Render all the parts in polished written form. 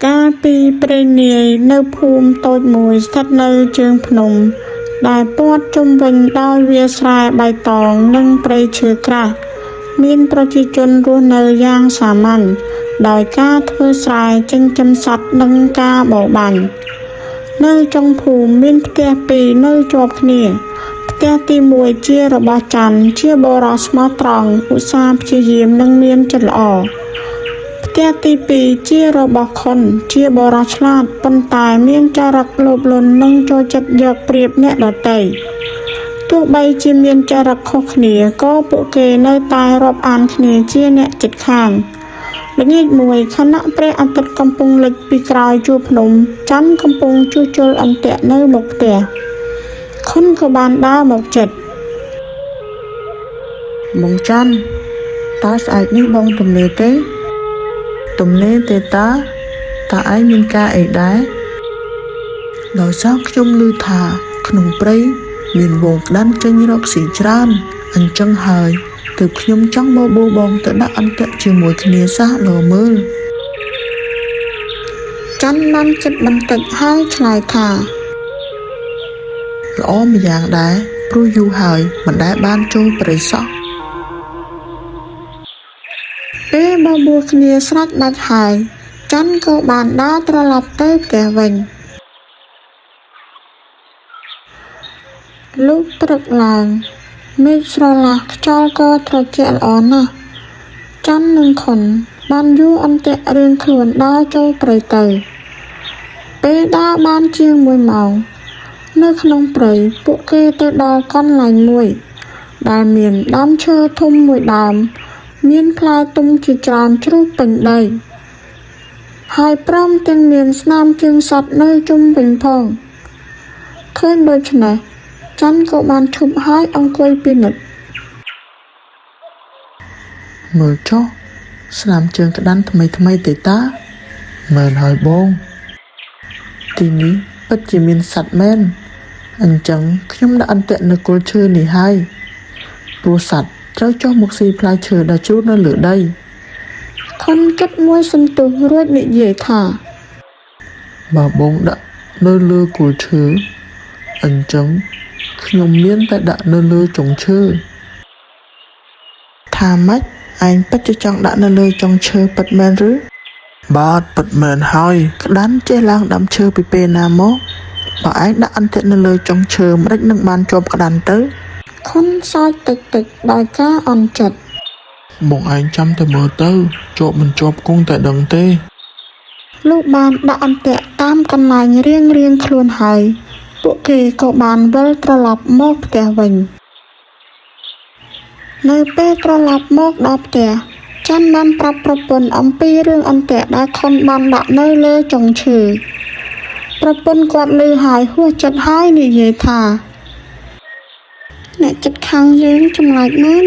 កាលពីព្រេងនាយនៅភូមិតូចមួយស្ថិតនៅជើងភ្នំដែលព័ទ្ធជុំវិញដោយវាលស្រែបៃតងនិងព្រៃឈើក្រាស់មានប្រជាជនរស់នៅយ៉ាងសាមញ្ញដោយការធ្វើស្រែចិញ្ចឹមសត្វនិងការបរបាញ់នៅចុងភូមិមានផ្ទះពីរនៅជាប់គ្នាផ្ទះទី1ជារបស់ច័ន្ទជាបុរសស្មោះត្រង់ឧស្សាហ៍ព្យាយាមនិងមានចិត្តល្អផ្ទះទី2ជារបស់ខុនជាបុរសឆ្លាតប៉ុន្តែមានចរិតលោភលន់និងចូលចិត្តយកប្រៀបអ្នកដទៃទោះបីជាមានចរិតខុសគ្នាក៏ពួកគេនៅតែរាប់អានគ្នាជាអ្នកជិតខាងល្ងាចមួយខណៈព្រះអាទិត្យកំពុងលិចពីក្រោយជួរភ្នំច័ន្ទកំពុងជួសជុលអន្ទាក់នៅមុខផ្ទះខុនក៏បានដើរមកជិតបងច័ន្ទតើស្អែកនេះបងទំនេរទេទំនេរទេតាឯងមានការអីដែរដោយសារខ្ញុំឮថាក្នុងព្រៃមានវងក្តាន់ចេញរកស៊ីច្រើនអញ្ចឹងហើយទើបខ្ញុំចង់បបួលបងទៅដាក់អន្ទាក់ជាមួយគ្នាសោះលោមើលច័ន្ទបានគិតបន្តិចហើយឆ្លើយថាល្អម្យ៉ាងដែរព្រោះយូរហើយមិនដែលបានចូលព្រៃសោះពេលបបួលគ្នាស្រេចដាច់ហើយច័ន្ទក៏បានដើរត្រឡប់ទៅផ្ទះវិញលុះព្រឹកឡើងមេឃស្រឡះខ្យល់ក៏ត្រជាក់ល្អណាស់ច័ន្ទនិងខុនបានយួរអន្ទាក់រៀងខ្លួនដើរចូលព្រៃទៅពេលដើរបានជាង1ម៉ោងនៅក្នុងព្រៃពួកគេទៅដល់កន្លែងមួយដែលមានដើមឈើធំមួយដើមមានផ្លែទុំជាច្រើនជ្រុះពេញដីហើយព្រមទាំងមានស្នាមជើងសត្វនៅជុំវិញផងឃើញដូច្នេះច័ន្ទក៏បានឈប់ហើយអង្គុយពិនិត្យមើលចុះស្នាមជើងក្តាន់ថ្មីទេតាមែនហើយបងទីនេះពិតជាមានសត្វមែនអញ្ចឹងខ្ញុំដាក់អន្ទាក់នៅគល់ឈើនេះហើយព្រោះសត្វត្រូវចុះមកស៊ីផ្លែឈើដែលជ្រុះនៅលើដីខុនគិតមួយសន្ទុះរួចនិយាយថាបើបងដាក់នៅលើគល់ឈើអញ្ចឹងខ្ញុំមានតែដាក់នៅលើចុងឈើថាម៉េចឯងពិតជាចង់ដាក់នៅលើចុងឈើពិតមែនឬបាទពិតមែនហើយក្តាន់ចេះឡើងដាំឈើពីពេលណាមកបើឯងដាក់អន្ទាក់នៅលើចុងឈើមិននឹងបានជាប់ក្តាន់ទៅខុនសើចតិចដោយការអន់ចិត្តបងឯងចាំតែមើលទៅជាប់មិនជាប់គង់តែដឹងទេលោកបានដាក់អន្ទាក់តាមកន្លែងរៀងខ្លួនហើយពួកគេក៏បានវិលត្រឡប់មកផ្ទះវិញនៅពេលត្រឡប់មកដល់ផ្ទះច័ន្ទបានប្រាប់ប្រពន្ធអំពីរឿងអន្ទាក់ដែលខុនបានដាក់នៅលើចុងឈើប្រពន្ធគាត់ឮហើយហួសចិត្តហើយនិយាយថាអ្នកចិត្តខាងយើងចម្លែកមែន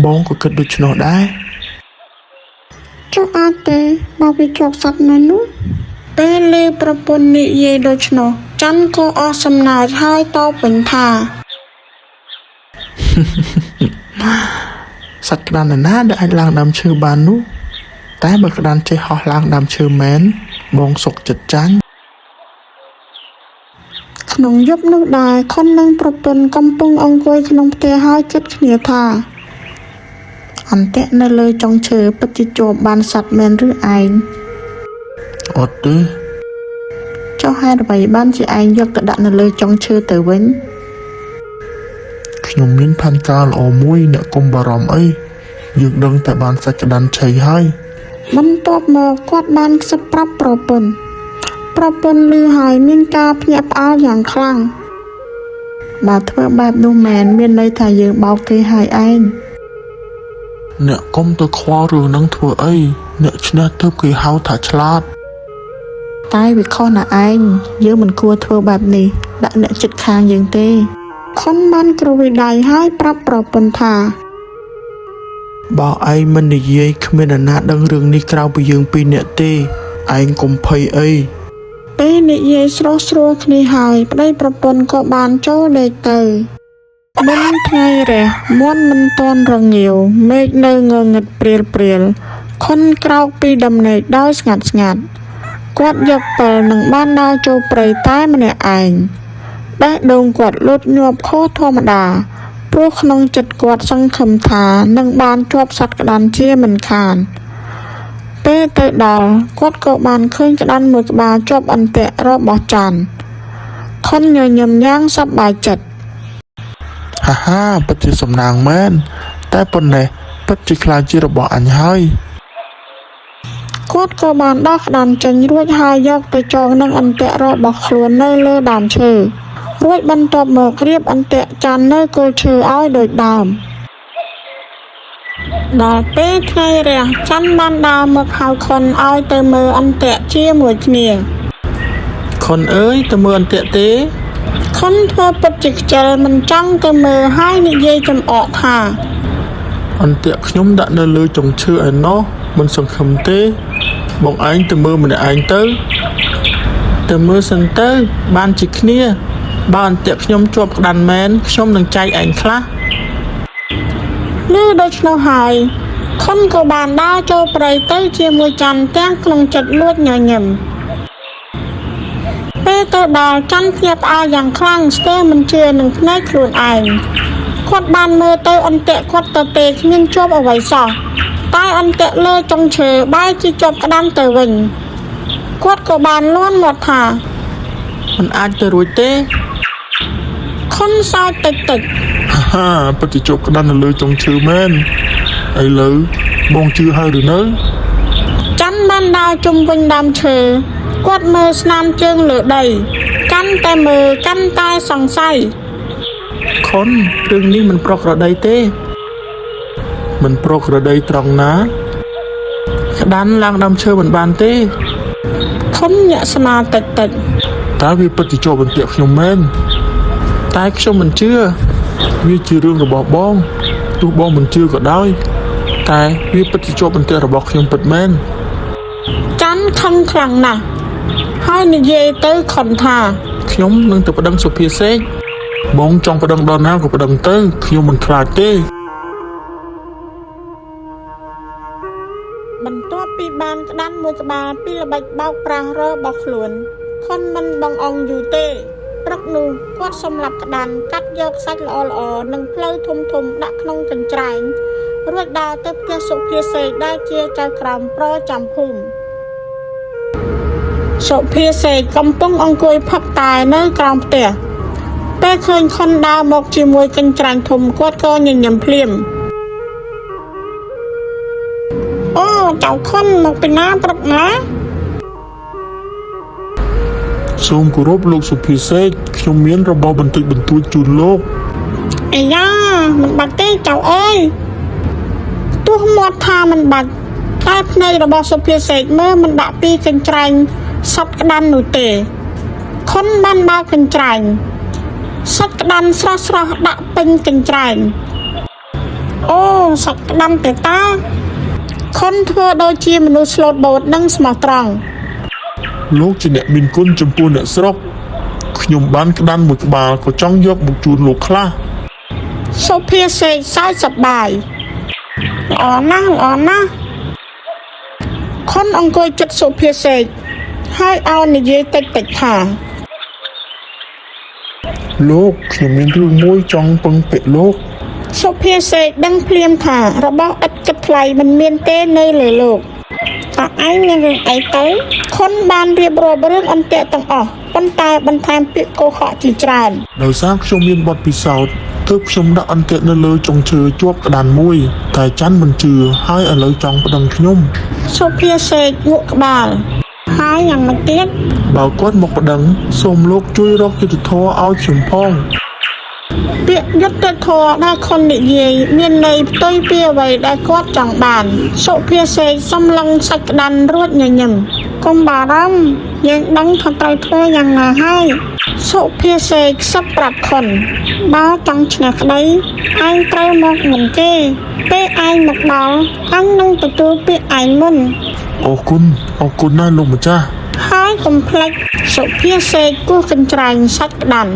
បងក៏គិតដូច្នោះដែរចុះអាចទេបើវាជាប់សត្វនៅនោះពេលឮប្រពន្ធនិយាយដូច្នោះច័ន្ទក៏អស់សំណើចហើយតបវិញថាសត្វក្តាន់ណាដែលអាចឡើងដើមឈើបាននោះតែបើក្តាន់ចេះហោះឡើងដើមឈើមែនបងសុខចិត្តចាញ់ក្នុងយប់នោះដែរខុននិងប្រពន្ធកំពុងអង្គុយក្នុងផ្ទះហើយគិតគ្នាថាអន្ទាក់នៅលើចុងឈើពិតជាជាប់បានសត្វមែនឬឯងអត់ទេចុះហេតុអ្វីបានជាឯងយកទៅដាក់នៅលើចុងឈើទៅវិញខ្ញុំមានផែនការល្អមួយអ្នកកុំបារម្ភអីយើងដឹងតែបានសាច់ក្តាន់ឆីហើយបន្ទាប់មកគាត់បានខ្សឹបប្រាប់ប្រពន្ធឮហើយមានការភ្ញាក់ផ្អើលយ៉ាងខ្លាំងបើធ្វើបែបនោះមែនមានន័យថាយើងបោកគេហើយឯងអ្នកកុំទៅខ្វល់រឿងនឹងធ្វើអីអ្នកឈ្នះទៅគេហៅថាឆ្លាតតែវាខុសណាឯងយើងមិនគួរធ្វើបែបនេះដាក់អ្នកចិត្តខាងយើងទេខុនបានគ្រវីដៃហើយប្រាប់ប្រពន្ធថាបើឯងមិននិយាយគ្មានអ្នកណាដឹងរឿងនេះក្រៅពីយើងពីរនាក់ទេឯងកុំភ័យអីពេលនិយាយស្រួលគ្នាហើយប្តីប្រពន្ធក៏បានចូលដេកទៅ មិនថ្ងៃរះមាន់មិនតន់រងាវមេឃនៅងងឹតព្រាលព្រាលខុនក្រោកពីដំណេកដោយស្ងាត់ស្ងាត់គាត់យកពិលនឹងបានដើរចូលព្រៃតែម្នាក់ឯងបេះដូងគាត់លូតញាប់ខុសធម្មតាព្រោះក្នុងចិត្តគាត់សង្ឃឹមថានឹងបានជាប់សត្វក្តាន់ជាមិនខានពេលទៅដល់គាត់ក៏បានឃើញក្តាន់មួយក្បាលជាប់អន្ទាក់របស់ច័ន្ទខុនញញឹមយ៉ាងសប្បាយចិត្តហាពិតជាសំណាងមែនតែប៉ុណ្ណេះពិតជាខ្លាចជារបស់អញហើយគាត់ក៏បានដោះក្តាន់ចេញរួចហើយយកទៅចងនឹងអន្ទាក់របស់ខ្លួននៅលើដើមឈើរួចបន្ទាប់មករៀបអន្ទាក់ច័ន្ទនៅគល់ឈើឲ្យដូចដើមដល់ពេលថ្ងៃរះច័ន្ទបានដើរមកហៅខុនឲ្យទៅមើលអន្ទាក់ជាមួយគ្នាខុនអើយទៅមើលអន្ទាក់ទេខុនធ្វើពិតជាខ្ជិលមិនចង់ទៅមើលហើយនិយាយចំអកថាអន្ទាក់ខ្ញុំដាក់នៅលើចុងឈើឯណោះមិនសង្ឃឹមទេបងឯងទៅមើលម្នាក់ឯងទៅមើលសិនទៅបានជាគ្នាបើអន្ទាក់ខ្ញុំជាប់ក្តាន់មែនខ្ញុំនឹងចែកឯងខ្លះលឺដូច្នោះហើយខុនក៏បានដើរចូលព្រៃទៅជាមួយច័ន្ទទាំងក្នុងចិត្តលួចញញឹមពេលទៅដល់ច័ន្ទភ្ញាក់ផ្អើលយ៉ាងខ្លាំងស្ទើរមិនជឿនឹងភ្នែកខ្លួនឯងគាត់បានមើលទៅអន្ទាក់គាត់ទៅទេគ្មានជាប់អ្វីសោះតែអន្ទាក់លើចុងឈើបែរជាជាប់ក្តាន់ទៅវិញគាត់ក៏បានលន់មាត់ថាមិនអាចទៅរួចទេខុនសើចតិចពិតជាជាប់ក្តាន់នៅលើចុងឈើមែនឥឡូវបងជឿហើយឬនៅច័ន្ទបានដើរជុំវិញដើមឈើគាត់មើលស្នាមជើងលើដីកាន់តែមើលកាន់តែសង្ស័យខុនរឿងនេះមិនប្រក្រតីទេមិនប្រក្រតីត្រង់ណាក្តាន់ឡើងដើមឈើមិនបានទេខុនញាក់ស្មាតិចតើវាពិតជាជាប់អន្ទាក់ខ្ញុំមែនតែខ្ញុំមិនជឿវាជារឿងរបស់បងទោះបងមិនជឿក៏ដោយតែវាពិតជាជាប់អន្ទាក់របស់ខ្ញុំពិតមែនច័ន្ទខឹងខ្លាំងណាស់ហើយនិយាយទៅខុនថាខ្ញុំនឹងទៅប្តឹងសុភាសេកបងចង់ប្តឹងដល់ណាក៏ប្តឹងទៅខ្ញុំមិនខ្លាចទេបន្ទាប់ពីបានក្តាន់មួយក្បាលពីល្បិចបោកប្រាស់របស់ខ្លួនខុនមិនបងអង្គយូរទេព្រឹកនោះគាត់សម្លាប់ក្តាន់កាត់យកសាច់ល្អៗនិងភ្លៅធំដាក់ក្នុងកញ្ច្រែងរួចដើរទៅផ្ទះសុភាសេកដែលជាចៅក្រមប្រចាំភូមិសុភាសេកកំពុងអង្គុយផឹកតែនៅក្រោមផ្ទះពេលឃើញខុនដើរមកជាមួយកញ្ច្រាញ់ធំគាត់ក៏ញញឹមភ្លាមអូចៅខុនមកពីណាព្រឹកណាសូមគោរពលោកសុភាសេកខ្ញុំមានរបស់បន្តិចបន្តួចជូនលោកអាយ៉ាមិនបាច់ទេចៅអើយទោះមាត់ថាមិនបាច់តែភ្នែករបស់សុភាសេកមើលមិនដាក់ពីកញ្ច្រែងសត្វក្តាន់នោះទេខុនបានបើកកញ្ច្រែងសត្វក្តាន់ស្រស់ដាក់ពេញកញ្ច្រែងអូសត្វក្តាន់ទេតាខុនធ្វើដូចជាមនុស្សស្លូតបូតនិងស្មោះត្រង់លោកជាអ្នកមានគុណចំពោះអ្នកស្រុកខ្ញុំបានក្តាន់មួយក្បាលក៏ចង់យកមកជូនលោកខ្លះសុភាសេកសើចសប្បាយល្អណាស់ខុនអង្គុយជិតសុភាសេកហើយឲ្យនិយាយតិចថាលោកខ្ញុំមានរឿងមួយចង់ពឹងពាក់លោកសុភាសេកដឹងភ្លាមថារបស់ឥតគិតថ្លៃមិនមានទេនៅលើលោកតើឯងមានរឿងអីទៅខុនបានរៀបរាប់រឿងអន្ទាក់ទាំងអស់ប៉ុន្តែបន្ថែមពាក្យកុហកជាច្រើនដោយសារខ្ញុំមានបទពិសោធន៍ទើបខ្ញុំដាក់អន្ទាក់នៅលើចុងឈើជាប់ក្តាន់មួយតែច័ន្ទមិនជឿហើយឥឡូវចង់ប្តឹងខ្ញុំសុភាសេកងក់ក្បាលហើយយ៉ាងម៉េចទៀតបើគាត់មកប្តឹងសូមលោកជួយរកយុត្តិធម៌ឲ្យខ្ញុំផងពាក្យយុត្តិធម៌ដែលខុននិយាយមានន័យផ្ទុយពីអ្វីដែលគាត់ចង់បានសុភាសេកសំឡឹងសាច់ក្តាន់រួចញញឹមកុំបារម្ភយើងដឹងថាត្រូវធ្វើយ៉ាងណាហើយសុភាសេកសឹកប្រាប់ខុនបើចង់ឈ្នះក្តីឯងត្រូវមកមុនគេពេលឯងមកដល់អញនឹងទទួលពាក្យឯងមុនអរគុណណាស់លោកម្ចាស់ហើយកុំភ្លេចសុភាសេកគោះកញ្ច្រែងសាច់ក្តាន់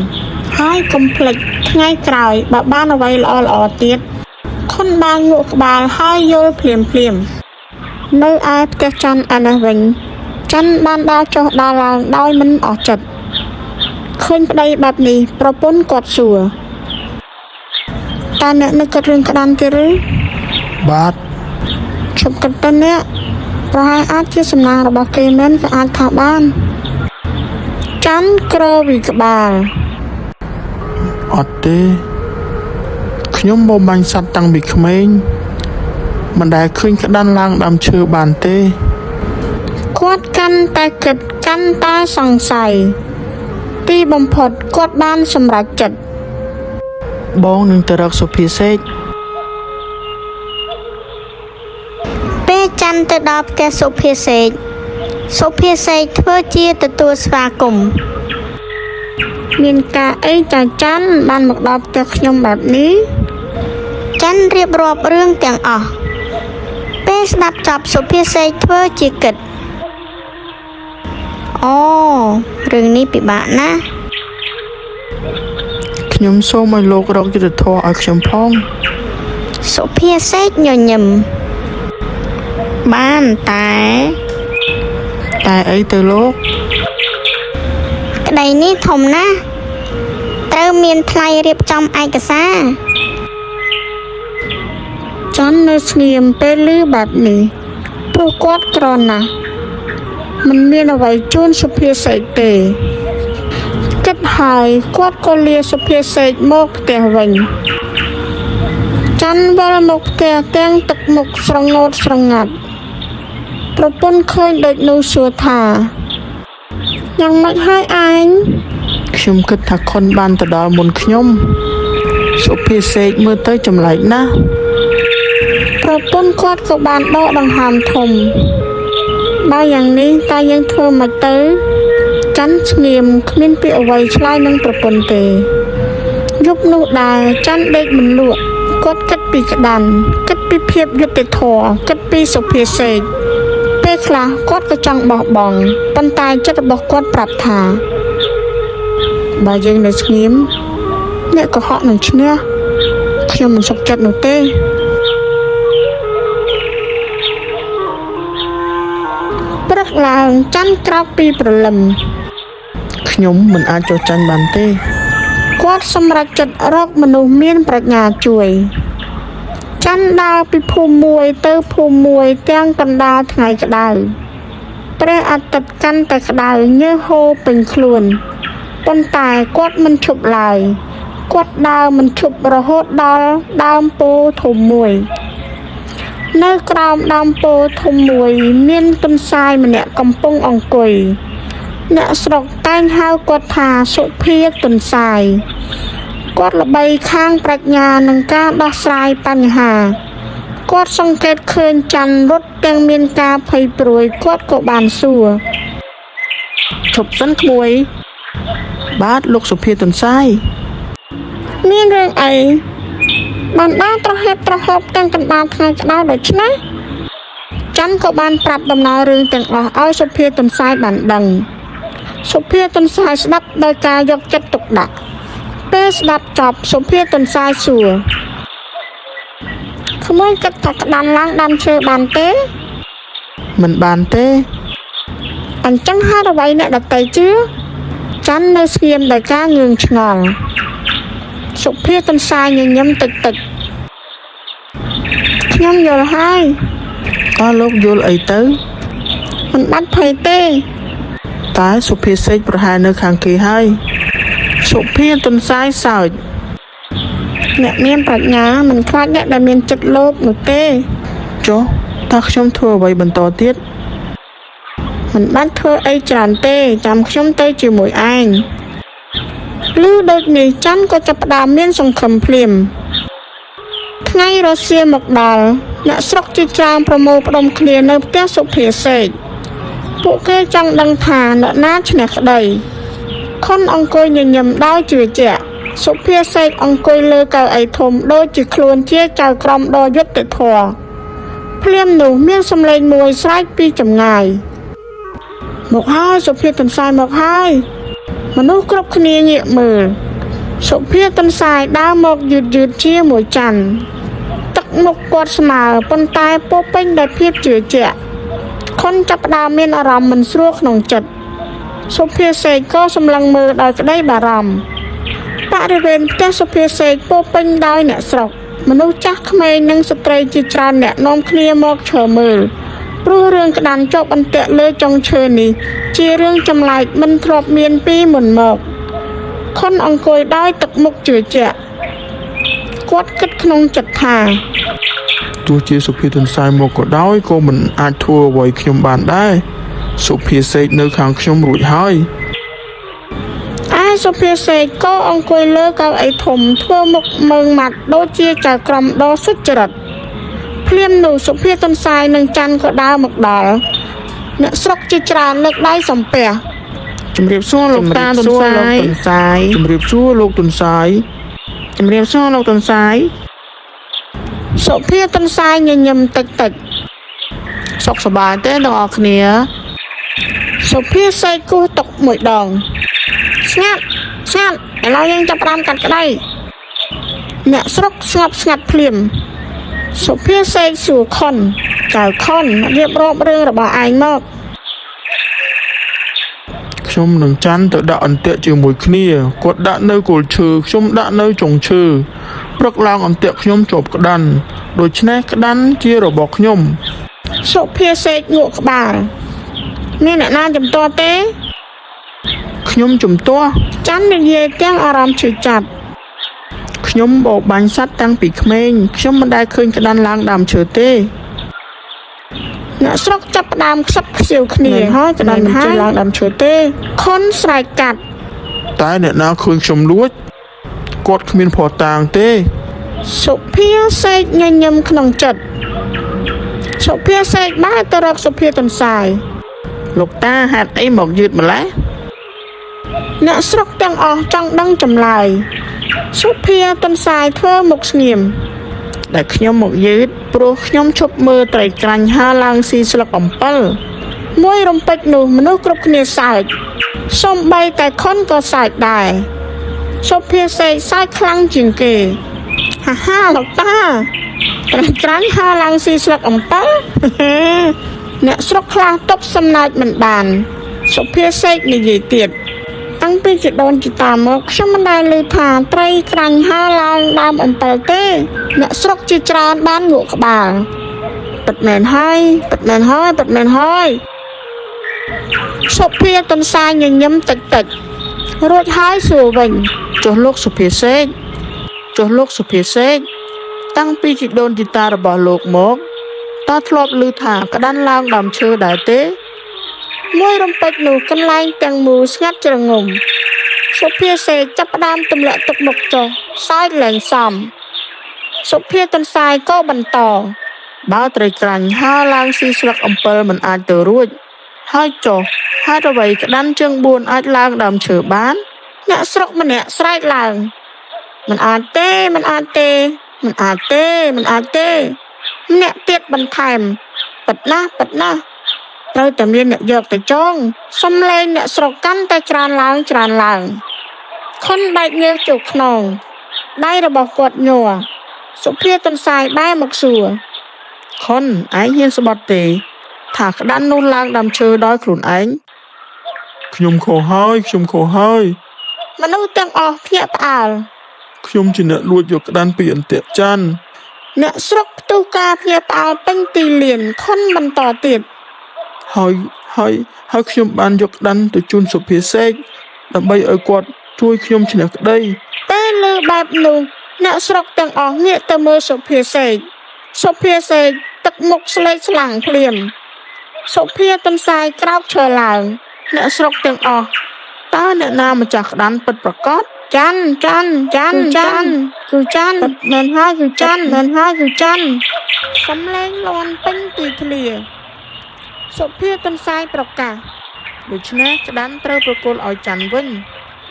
ហើយកុំភ្លេច ថ្ងៃក្រោយបើបានអ្វីល្អទៀតខុនបានងក់ក្បាលហើយយល់ភ្លាមនៅឯផ្ទះច័ន្ទឯនេះវិញច័ន្ទបានដើរចុះដើរឡើងដោយមិនអស់ចិត្តឃើញប្តីបែបនេះប្រពន្ធគាត់សួរតើអ្នកនឹកគិតរឿងក្តាន់ទេឬបាទជប់គិតទៅអ្នកប្រហែលអាចជាសំណាងរបស់គេមែនក៏អាចថាបានច័ន្ទក្រវិក្បាលអត់ទេខ្ញុំបបាញ់សត្វតាំងពីក្មេងមិនដែលឃើញក្តាន់ឡើងដើមឈើបានទេគាត់កាន់តែគិតកាន់តែសង្ស័យទីបំផុតគាត់បានសម្រេចចិត្តបងនឹងទៅរកសុភាសេកពេលច័ន្ទទៅដល់ផ្ទះសុភាសេកធ្វើជាទទួលស្វាគមន៍មានការអីចាច័ន្ទបានមកដល់ផ្ទះខ្ញុំបែបនេះច័ន្ទរៀបរាប់រឿងទាំងអស់ពេលស្ដាប់ចប់សុភាសេកធ្វើជាគិតអូរឿងនេះពិបាកណាស់ខ្ញុំសូមឲ្យលោករកយុត្តិធម៌ឲ្យខ្ញុំផងសុភាសេកញញឹមបានតែអីទៅលោកក្តីនេះធំណាស់ត្រូវមានថ្លៃរៀបចំឯកសារច័ន្ទនៅស្ងៀមពេលឮបែបនេះព្រោះគាត់ក្រណាស់មិនមានអ្វីជូនសុភាសេកទេគិតហើយគាត់ក៏លាសុភាសេកមកផ្ទះវិញច័ន្ទវិលមកផ្ទះទាំងទឹកមុខស្រងោតស្រងាត់ប្រពន្ធឃើញដូចនោះសួរថាយ៉ាងម៉េចហើយឯងខ្ញុំគិតថាខុនបានទៅដល់មុនខ្ញុំសុភាសេកមើលទៅចម្លែកណាស់ប្រពន្ធគាត់ក៏បានដកដង្ហើមធំបើយ៉ាងនេះតើយើងធ្វើមិនទៅច័ន្ទស្ងៀមគ្មានពាក្យអ្វីឆ្លើយនឹងប្រពន្ធទេយប់នោះដែរច័ន្ទដេកមិនលក់គាត់គិតពីក្តាន់គិតពីភាពយុត្តិធម៌គិតពីសុភាសេកពេលខ្លះគាត់ក៏ចង់បោះបង់ប៉ុន្តែចិត្តរបស់គាត់ប្រាប់ថាបើយើងនៅស្ងៀមអ្នកកុហកនឹងឈ្នះខ្ញុំមិនសុខចិត្តនោះទេព្រឹកឡើងច័ន្ទក្រោកពីព្រលឹមខ្ញុំមិនអាចចុះចាញ់បានទេគាត់សម្រេចចិត្តរកមនុស្សមានប្រាជ្ញាជួយច័ន្ទដើរពីភូមិមួយទៅភូមិមួយទាំងកណ្ដាលថ្ងៃក្តៅព្រះអាទិត្យកាន់តែក្តៅញើសហូរពេញខ្លួនប៉ុន្តែគាត់មិនឈប់ឡើយគាត់ដើរមិនឈប់រហូតដល់ដើមពោធិ៍ធំមួយនៅក្រោមដើមពោធិ៍ធំមួយមានទន្សាយម្នាក់កំពុងអង្គុយអ្នកស្រុកតែងហៅគាត់ថាសុភាទន្សាយគាត់ល្បីខាងប្រាជ្ញានិងការដោះស្រាយបញ្ហាគាត់សង្កេតឃើញច័ន្ទរត់ទាំងមានការភ័យព្រួយគាត់ក៏បានសួរឈប់សិនក្មួយបាទលោកសុភាទន្សាយមានរឿងអីបានដើរត្រហេបត្រហប់ទាំងកណ្ដាលថ្ងៃក្តៅដូច្នេះច័ន្ទក៏បានប្រាប់ដំណើររឿងទាំងអស់ឲ្យសុភាទន្សាយបានដឹងសុភាទន្សាយស្ដាប់ដោយការយកចិត្តទុកដាក់ពេលស្ដាប់ចប់សុភាទន្សាយសួរក្មួយគិតថាក្តាន់ឡើងដើមឈើបានទេមិនបានទេអញ្ចឹងហេតុអ្វីអ្នកដតីជឿច័ន្ទនៅស្ងៀមដោយការងឿងឆ្ងល់សុភាទន្សាយញញឹមតិចខ្ញុំយល់ហើយតើលោកយល់អីទៅមិនបាច់ភ័យទេតែសុភាសេកប្រហែលនៅខាងគេហើយសុភាទន្សាយសើចអ្នកមានប្រាជ្ញាមិនខ្លាចអ្នកដែលមានចិត្តលោភនោះទេចុះតើខ្ញុំធ្វើអ្វីបន្តទៀតមិនបាច់ធ្វើអីច្រើនទេចាំខ្ញុំទៅជាមួយឯងឮដូចនេះច័ន្ទក៏ចាប់ផ្ដើមមានសង្ឃឹមភ្លាមថ្ងៃរសៀលមកដល់អ្នកស្រុកជាច្រើនប្រមូលផ្ដុំគ្នានៅផ្ទះសុភាសេកពួកគេចង់ដឹងថាអ្នកណាឈ្នះក្តីខុនអង្គុយញញឹមដោយជឿជាក់សុភាសេកអង្គុយលើកៅអីធំដូចជាខ្លួនជាចៅក្រមដ៏យុត្តិធម៌ភ្លាមនោះមានសំឡេងមួយស្រែកពីចម្ងាយមកហើយសុភាទន្សាយមកហើយមនុស្សគ្រប់គ្នាងាកមើល សុភាទន្សាយដើរមកយឺតជាមួយច័ន្ទទឹកមុខគាត់ស្មើប៉ុន្តែពោពេញដោយភាពជឿជាក់ខុនចាប់ផ្ដើមមានអារម្មណ៍មិនស្រួលក្នុងចិត្តសុភាសេកក៏សម្លឹងមើលដោយក្តីបារម្ភបរិវេណផ្ទះសុភាសេកពោពេញដោយអ្នកស្រុកមនុស្សចាស់ក្មេងនិងស្ត្រីជាច្រើនអ្នកនាំគ្នាមកឈរមើលព្រោះរឿងក្តាន់ចុះបន្ទាក់លើចុងឈើនេះជារឿងចម្លែកមិនធ្លាប់មានពីមុនមកខុនអង្គុយដោយទឹកមុខជឿជាក់គាត់គិតក្នុងចិត្តថាទោះជាសុភាទន្សាយមកក៏ដោយក៏មិនអាចធ្វើអ្វីខ្ញុំបានដែរសុភាសេកនៅខាងខ្ញុំរួចហើយសុភាសេកក៏អង្គុយលើកៅអីធំធ្វើមុខមើងម៉ាត់ដូចជាចៅក្រមដ៏សុចរិតភ្លាមនោះសុភាទន្សាយនិងច័ន្ទក៏ដើរមកដល់អ្នកស្រុកជាច្រើនលើកដៃសំពះជំរាបសួរលោកតាទន្សាយជំរាបសួរលោកទន្សាយជំរាបសួរលោកទន្សាយសុភាទន្សាយញញឹមតិចសុខសប្បាយទេទាំងអស់គ្នាសុភាសេកគោះតុកមួយដងស្ងាត់ឥឡូវយើងចាប់ផ្ដើមកាត់ក្តីអ្នកស្រុកស្ងប់ស្ងាត់ភ្លាមសុភាសេកសួរខុនចៅខុនរៀបរាប់រឿងរបស់ឯងមកខ្ញុំនឹងច័ន្ទទៅដាក់អន្ទាក់ជាមួយគ្នាគាត់ដាក់នៅគល់ឈើខ្ញុំដាក់នៅចុងឈើព្រឹកឡើងអន្ទាក់ខ្ញុំជាប់ក្តាន់ដូច្នេះក្តាន់ជារបស់ខ្ញុំសុភាសេកងក់ក្បាលមានអ្នកណាជំទាស់ទេខ្ញុំជំទាស់ច័ន្ទនិយាយទាំងអារម្មណ៍ឈឺចាប់ខ្ញុំបរបាញ់សត្វតាំងពីក្មេងខ្ញុំមិនដែលឃើញក្តាន់ឡើងដើមឈើទេអ្នកស្រុកចាប់ផ្ដើមខ្សឹបខ្សៀវគ្នាហើយក្តាន់មិនជិះឡើងដើមឈើទេខុនស្រែកកាត់តែអ្នកណាឃើញខ្ញុំលួចគាត់គ្មានភ័ស្តុតាងទេសុភាសេកញញឹមក្នុងចិត្តសុភាសេកបែរទៅរកសុភាទន្សាយលោកតាហេតុអីមកយឺតម្ល៉េះអ្នកស្រុកទាំងអស់ចង់ដឹងចម្លើយសុភាទន្សាយធ្វើមុខស្ងៀមដែលខ្ញុំមកយឺតព្រោះខ្ញុំឈប់មើលត្រីក្រាញ់ហើរឡើងស៊ីស្លឹកអំពិលមួយរំពេចនោះមនុស្សគ្រប់គ្នាសើចសូម្បីតែខុនក៏សើចដែរសុភាសេកសើចខ្លាំងជាងគេហាលោកតាត្រីក្រាញ់ហើរឡើងស៊ីស្លឹកអំពិលអ្នកស្រុកខ្លះទប់សំណាចមិនបានសុភាសេកនិយាយទៀតតាំងពីជាដូនជាតាមកខ្ញុំមិនដែលឮថាត្រីក្រាញ់ហើរឡើងដើមអំពិលទេអ្នកស្រុកជាច្រើនបានងក់ក្បាលពិតមែនហើយសុភាទន្សាយញញឹមតិចរួចហើយសួរវិញចុះលោកសុភាសេកតាំងពីជាដូនជាតារបស់លោកមកតើធ្លាប់ឮថាក្តាន់ឡើងដើមឈើដែរទេមួយរំពេចនោះកន្លែងទាំងមូលស្ងាត់ជ្រងំសុភាសេកចាប់ផ្ដើមទម្លាក់ទឹកមុខចុះសើចលែងសមសុភាទន្សាយក៏បន្តបើត្រីក្រាញ់ហើរឡើងស៊ីស្លឹកអំពិលមិនអាចទៅរួចហើយចុះហេតុអ្វីក្តាន់ជើង4អាចឡើងដើមឈើបានអ្នកស្រុកម្នាក់ស្រែកឡើងមិនអាចទេម្នាក់ទៀតបន្ថែមពិតណាស់ត្រូវតែមានអ្នកយកទៅចងសំឡេងអ្នកស្រុកកាន់តែច្រើនឡើងខុនបែកញើសជោគខ្នងដៃរបស់គាត់ញ័រសុភាទន្សាយបែរមកសួរខុនឯងហ៊ានស្បត់ទេថាក្តាន់នោះឡើងដើមឈើដោយខ្លួនឯងខ្ញុំខុសហើយមនុស្សទាំងអស់ភ្ញាក់ផ្អើលខ្ញុំជាអ្នកលួចយកក្តាន់ពីអន្ទាក់ច័ន្ទអ្នកស្រុកផ្ទុះការភ្ញាក់ផ្អើលពេញទីលានខុនបន្តទៀតហើយខ្ញុំបានយកក្តាន់ទៅជូនសុភាសេកដើម្បីឲ្យគាត់ជួយខ្ញុំឈ្នះក្តីពេលលើបែបនោះអ្នកស្រុកទាំងអស់ងាកទៅមើលសុភាសេកទឹកមុខស្លេកស្លាំងភ្លាមសុភាទន្សាយក្រោកឈរឡើងអ្នកស្រុកទាំងអស់តើអ្នកណាម្ចាស់ក្តាន់ពិតប្រាកដច័ន្ទគឺច័ន្ទមែនហើយគឺច័ន្ទសំឡេងលាន់ពេញទីធ្លាសុភាទន្សាយប្រកាសដូច្នេះក្តាន់ត្រូវប្រគល់ឲ្យច័ន្ទវិញ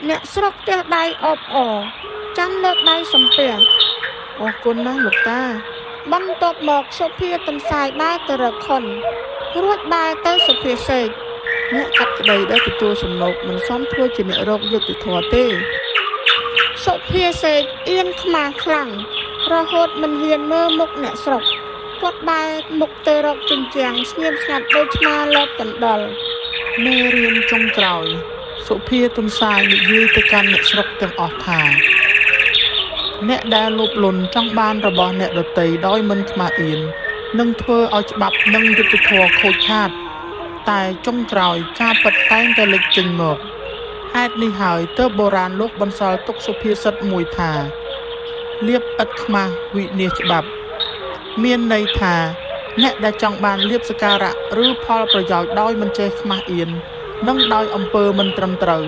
អ្នកស្រុកទះដៃអបអរច័ន្ទលើកដៃសំពះអរគុណណាស់លោកតាបន្ទាប់មកសុភាទន្សាយបែរទៅរកខុនរួចបែរទៅសុភាសេកអ្នកកាត់ក្តីដែលទទួលសំណូកមិនសមធ្វើជាអ្នករកយុត្តិធម៌ទេ សុភាសេកអៀនខ្មាស់ខ្លាំងរហូតមិនហ៊ានមើលមុខអ្នកស្រុកគាត់បែរមុខទៅរកជញ្ជាំងស្ងៀមស្ងាត់ដូចឆ្មាលបកណ្ដុរមេរៀនចុងក្រោយសុភាទុនសាយនិយាយទៅកាន់អ្នកស្រុកទាំងអស់ថាអ្នកដែលលោភលន់ចង់បានរបស់អ្នកដទៃដោយមិនខ្មាស់អៀននឹងធ្វើឲ្យច្បាប់និងយុត្តិធម៌ខូចខាតតែចុងក្រោយការពិតតែងតែលេចចេញមកហេតុនេះហើយទើបបុរាណលោកបន្សល់ទុកសុភាសិតមួយថាលៀបឥតខ្មាស់វិនាសច្បាប់មានន័យថាអ្នកដែលចង់បានលៀបសក្ការៈឬផលប្រយោជន៍ដោយមិនចេះខ្មាស់អៀននិងដោយអំពើមិនត្រឹមត្រូវ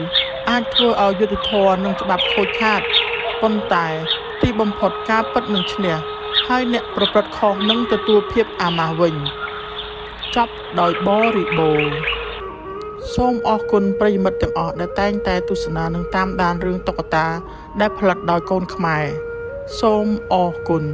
អាចធ្វើឲ្យយុត្តិធម៌និងច្បាប់ខូចខាតប៉ុន្តែទីបំផុតការពិតនឹងឈ្នះហើយអ្នកប្រព្រឹត្តខុសនឹងទទួលភាពអាម៉ាស់វិញចប់ដោយបរិបូរណ៍សូមអរគុណប្រិយមិត្តទាំងអស់ដែលតែងតែទស្សនានិងតាមដានរឿងតុក្កតាដែលផលិតដោយកូនខ្មែរសូមអរគុណ